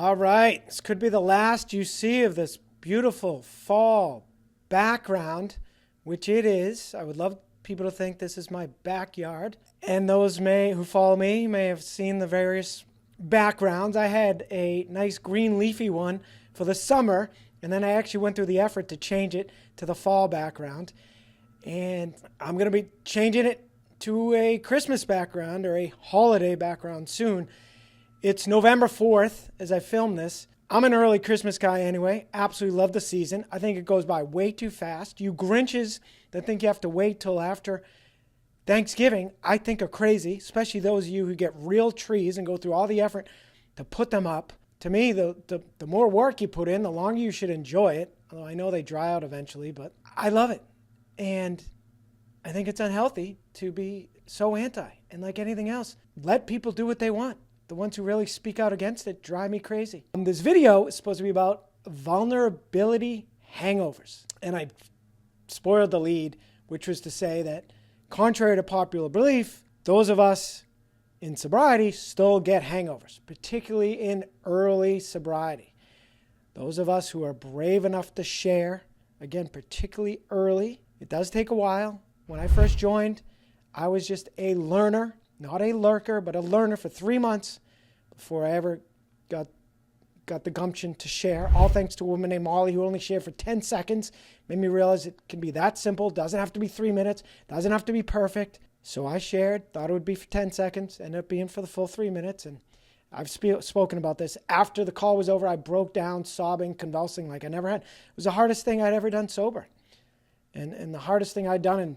All right, this could be the last you see of this beautiful fall background, which it is. I would love people to think this is my backyard. And those who follow me may have seen the various backgrounds. I had a nice green leafy one for the summer, and then I actually went through the effort to change it to the fall background. And I'm going to be changing it to a Christmas background or a holiday background soon. It's November 4th as I film this. I'm an early Christmas guy anyway. Absolutely love the season. I think it goes by way too fast. You Grinches that think you have to wait till after Thanksgiving, I think are crazy, especially those of you who get real trees and go through all the effort to put them up. To me, the more work you put in, the longer you should enjoy it. Although I know they dry out eventually, but I love it. And I think it's unhealthy to be so anti. And like anything else, let people do what they want. The ones who really speak out against it drive me crazy. This video is supposed to be about vulnerability hangovers. And I spoiled the lead, which was to say that contrary to popular belief, those of us in sobriety still get hangovers, particularly in early sobriety. Those of us who are brave enough to share, again, particularly early. It does take a while. When I first joined, I was just a learner. Not a lurker, but a learner for 3 months before I ever got the gumption to share. All thanks to a woman named Molly who only shared for 10 seconds. Made me realize it can be that simple. Doesn't have to be 3 minutes. Doesn't have to be perfect. So I shared, thought it would be for 10 seconds, ended up being for the full 3 minutes. And I've spoken about this. After the call was over, I broke down, sobbing, convulsing like I never had. It was the hardest thing I'd ever done sober. And the hardest thing I'd done in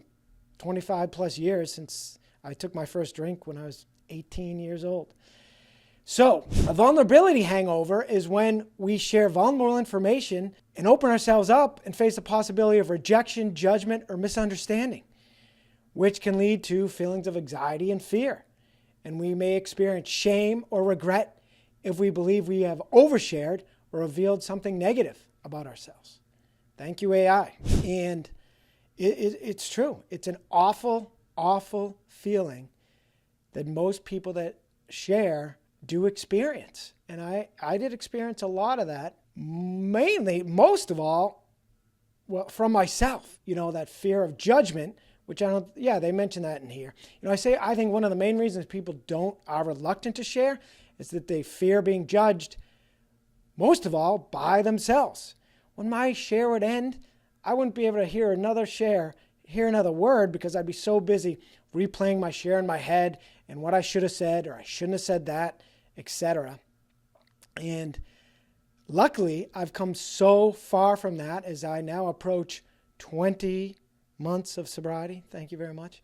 25 plus years since I took my first drink when I was 18 years old. So a vulnerability hangover is when we share vulnerable information and open ourselves up and face the possibility of rejection, judgment, or misunderstanding, which can lead to feelings of anxiety and fear. And we may experience shame or regret if we believe we have overshared or revealed something negative about ourselves. Thank you, AI. And it's true. It's an awful, awful feeling that most people that share do experience. And I did experience a lot of that, mainly, most of all, from myself, that fear of judgment, which they mention that in here. I think one of the main reasons people are reluctant to share is that they fear being judged, most of all, by themselves. When my share would end, I wouldn't be able to hear another word because I'd be so busy replaying my share in my head and what I should have said or I shouldn't have said that, etc. And luckily, I've come so far from that as I now approach 20 months of sobriety. Thank you very much.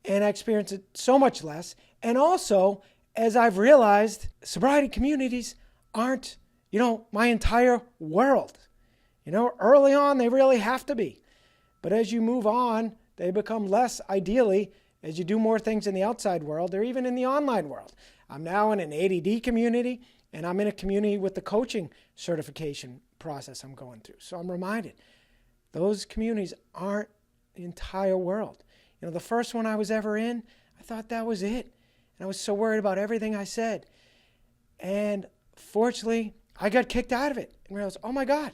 And I experience it so much less. And also, as I've realized, sobriety communities aren't, my entire world. Early on, they really have to be. But as you move on, they become less ideally as you do more things in the outside world or even in the online world. I'm now in an ADD community, and I'm in a community with the coaching certification process I'm going through. So I'm reminded, those communities aren't the entire world. The first one I was ever in, I thought that was it. And I was so worried about everything I said. And fortunately, I got kicked out of it and realized, oh my God,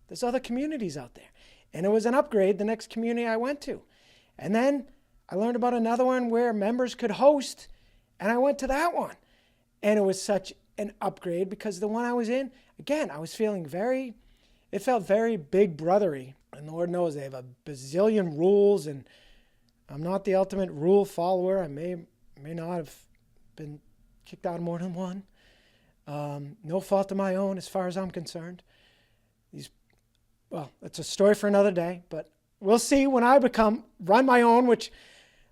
there's other communities out there. And it was an upgrade the next community I went to. And then I learned about another one where members could host, and I went to that one. And it was such an upgrade because the one I was in, again, I was feeling it felt very big brothery. And Lord knows they have a bazillion rules, and I'm not the ultimate rule follower. I may not have been kicked out of more than one. No fault of my own as far as I'm concerned. It's a story for another day, but we'll see when I run my own, which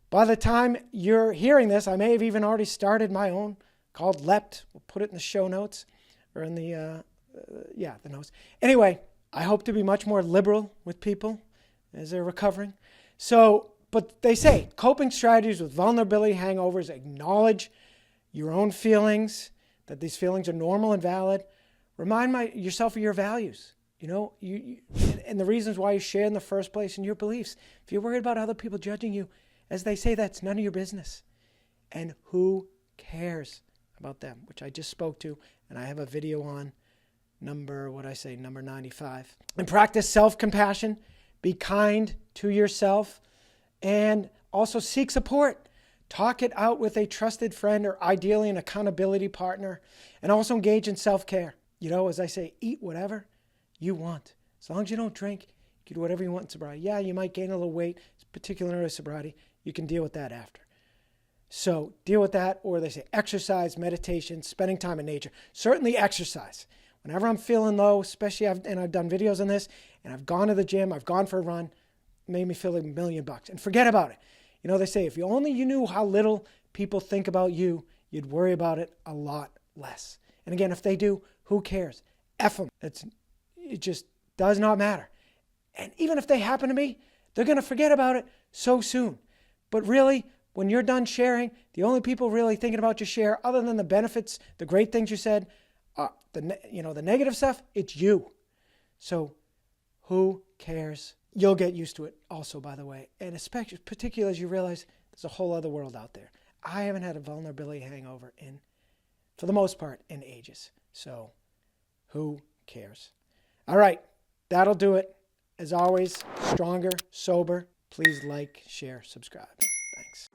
by the time you're hearing this, I may have even already started my own called Leapt. We'll put it in the show notes or in the notes. Anyway, I hope to be much more liberal with people as they're recovering. But they say coping strategies with vulnerability hangovers acknowledge your own feelings, that these feelings are normal and valid. Remind yourself of your values. And the reasons why you share in the first place and your beliefs. If you're worried about other people judging you, as they say, that's none of your business. And who cares about them, which I just spoke to, And I have a video on number 95. And practice self-compassion. Be kind to yourself. And also seek support. Talk it out with a trusted friend or ideally an accountability partner. And also engage in self-care. You know, as I say, eat whatever you want. As long as you don't drink, you can do whatever you want in sobriety. Yeah, you might gain a little weight, particularly in sobriety. You can deal with that after. So deal with that, or they say exercise, meditation, spending time in nature. Certainly exercise. Whenever I'm feeling low, especially I've done videos on this, and I've gone to the gym, I've gone for a run, it made me feel like $1 million. And forget about it. You know, they say if you knew how little people think about you, you'd worry about it a lot less. And again, if they do, who cares? F them. It just does not matter. And even if they happen to me, they're going to forget about it so soon. But really, when you're done sharing, the only people really thinking about your share, other than the benefits, the great things you said, the negative stuff, it's you. So who cares? You'll get used to it also, by the way. And especially, particularly as you realize there's a whole other world out there. I haven't had a vulnerability hangover for the most part, in ages. So who cares? All right, that'll do it. As always, stronger, sober. Please like, share, subscribe. Thanks.